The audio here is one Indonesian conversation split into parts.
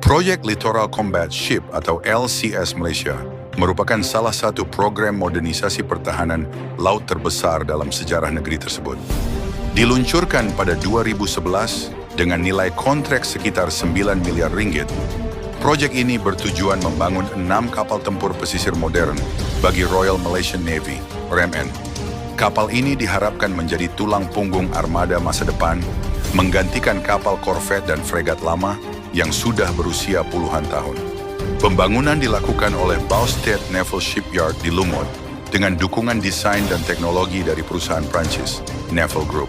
Proyek Littoral Combat Ship atau LCS Malaysia merupakan salah satu program modernisasi pertahanan laut terbesar dalam sejarah negeri tersebut. Diluncurkan pada 2011 dengan nilai kontrak sekitar 9 miliar ringgit, proyek ini bertujuan membangun 6 kapal tempur pesisir modern bagi Royal Malaysian Navy, RMN. Kapal ini diharapkan menjadi tulang punggung armada masa depan, menggantikan kapal korvet dan fregat lama yang sudah berusia puluhan tahun. Pembangunan dilakukan oleh Boustead Naval Shipyard di Lumut dengan dukungan desain dan teknologi dari perusahaan Prancis, Naval Group.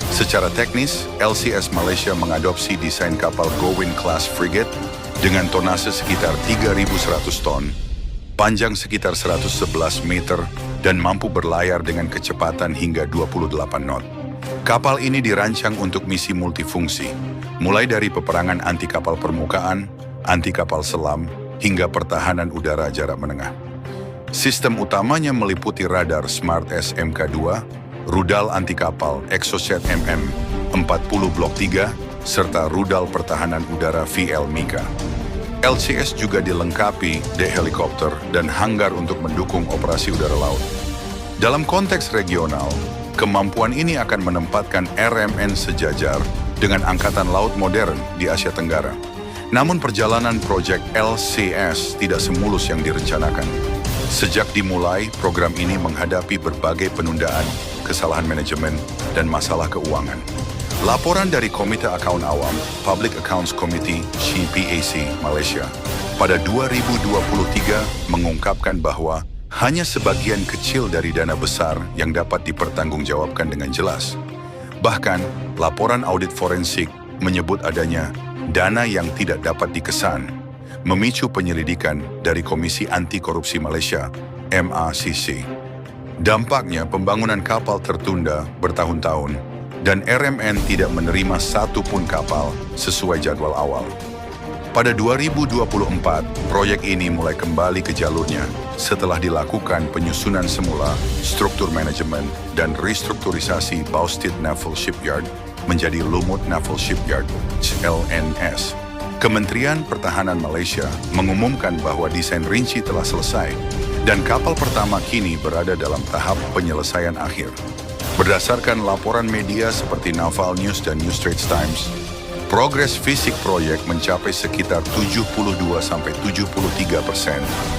Secara teknis, LCS Malaysia mengadopsi desain kapal Gowind-class frigate dengan tonase sekitar 3.100 ton, panjang sekitar 111 meter, dan mampu berlayar dengan kecepatan hingga 28 knot. Kapal ini dirancang untuk misi multifungsi, mulai dari peperangan anti kapal permukaan, anti kapal selam, hingga pertahanan udara jarak menengah. Sistem utamanya meliputi radar Smart SMK-2, rudal anti kapal Exocet MM-40 Blok 3, serta rudal pertahanan udara VL Mika. LCS juga dilengkapi dek helikopter dan hanggar untuk mendukung operasi udara laut. Dalam konteks regional, kemampuan ini akan menempatkan RMN sejajar dengan angkatan laut modern di Asia Tenggara. Namun perjalanan proyek LCS tidak semulus yang direncanakan. Sejak dimulai, program ini menghadapi berbagai penundaan, kesalahan manajemen, dan masalah keuangan. Laporan dari Komite Akaun Awam, Public Accounts Committee (CPAC) Malaysia, pada 2023 mengungkapkan bahwa hanya sebagian kecil dari dana besar yang dapat dipertanggungjawabkan dengan jelas. Bahkan, laporan audit forensik menyebut adanya dana yang tidak dapat dikesan, memicu penyelidikan dari Komisi Anti Korupsi Malaysia, MACC. Dampaknya, pembangunan kapal tertunda bertahun-tahun, dan RMN tidak menerima satu pun kapal sesuai jadwal awal. Pada 2024, proyek ini mulai kembali ke jalurnya setelah dilakukan penyusunan semula, struktur manajemen, dan restrukturisasi Boustead Naval Shipyard menjadi Lumut Naval Shipyard, LNS. Kementerian Pertahanan Malaysia mengumumkan bahwa desain rinci telah selesai dan kapal pertama kini berada dalam tahap penyelesaian akhir. Berdasarkan laporan media seperti Naval News dan New Straits Times, progres fisik proyek mencapai sekitar 72-73%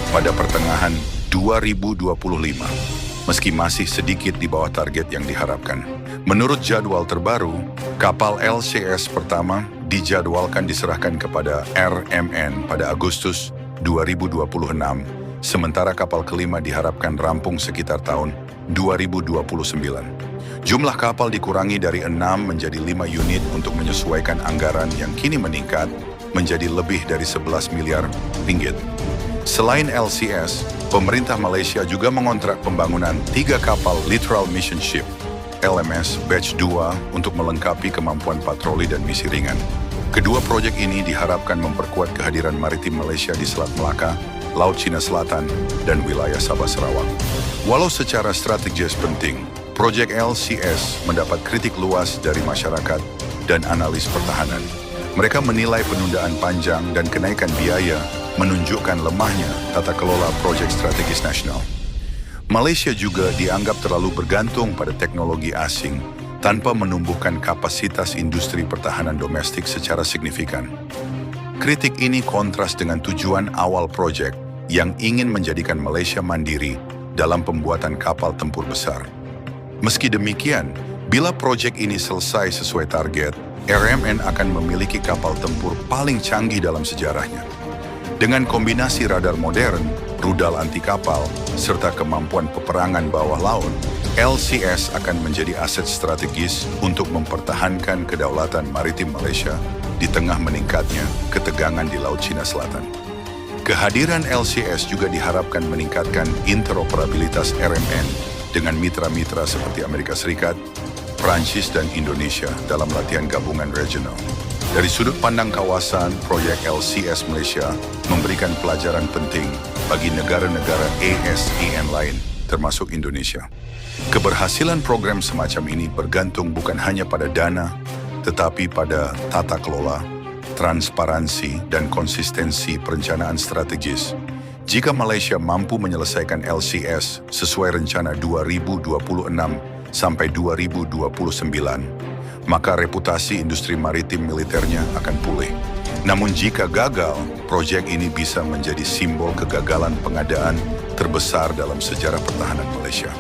pada pertengahan 2025, meski masih sedikit di bawah target yang diharapkan. Menurut jadwal terbaru, kapal LCS pertama dijadwalkan diserahkan kepada RMN pada Agustus 2026, sementara kapal kelima diharapkan rampung sekitar tahun 2029. Jumlah kapal dikurangi dari 6 menjadi 5 unit untuk menyesuaikan anggaran yang kini meningkat menjadi lebih dari 11 miliar ringgit. Selain LCS, pemerintah Malaysia juga mengontrak pembangunan 3 kapal Littoral Mission Ship, LMS Batch 2 untuk melengkapi kemampuan patroli dan misi ringan. Kedua proyek ini diharapkan memperkuat kehadiran maritim Malaysia di Selat Melaka, Laut Cina Selatan, dan wilayah Sabah Sarawak. Walau secara strategis penting, proyek LCS mendapat kritik luas dari masyarakat dan analis pertahanan. Mereka menilai penundaan panjang dan kenaikan biaya menunjukkan lemahnya tata kelola proyek strategis nasional. Malaysia juga dianggap terlalu bergantung pada teknologi asing tanpa menumbuhkan kapasitas industri pertahanan domestik secara signifikan. Kritik ini kontras dengan tujuan awal proyek yang ingin menjadikan Malaysia mandiri dalam pembuatan kapal tempur besar. Meski demikian, bila proyek ini selesai sesuai target, RMN akan memiliki kapal tempur paling canggih dalam sejarahnya. Dengan kombinasi radar modern, rudal anti kapal, serta kemampuan peperangan bawah laut, LCS akan menjadi aset strategis untuk mempertahankan kedaulatan maritim Malaysia di tengah meningkatnya ketegangan di Laut Cina Selatan. Kehadiran LCS juga diharapkan meningkatkan interoperabilitas RMN dengan mitra-mitra seperti Amerika Serikat, Prancis, dan Indonesia dalam latihan gabungan regional. Dari sudut pandang kawasan, proyek LCS Malaysia memberikan pelajaran penting bagi negara-negara ASEAN lain, termasuk Indonesia. Keberhasilan program semacam ini bergantung bukan hanya pada dana, tetapi pada tata kelola, transparansi, dan konsistensi perencanaan strategis. Jika Malaysia mampu menyelesaikan LCS sesuai rencana 2026 sampai 2029, maka reputasi industri maritim militernya akan pulih. Namun jika gagal, proyek ini bisa menjadi simbol kegagalan pengadaan terbesar dalam sejarah pertahanan Malaysia.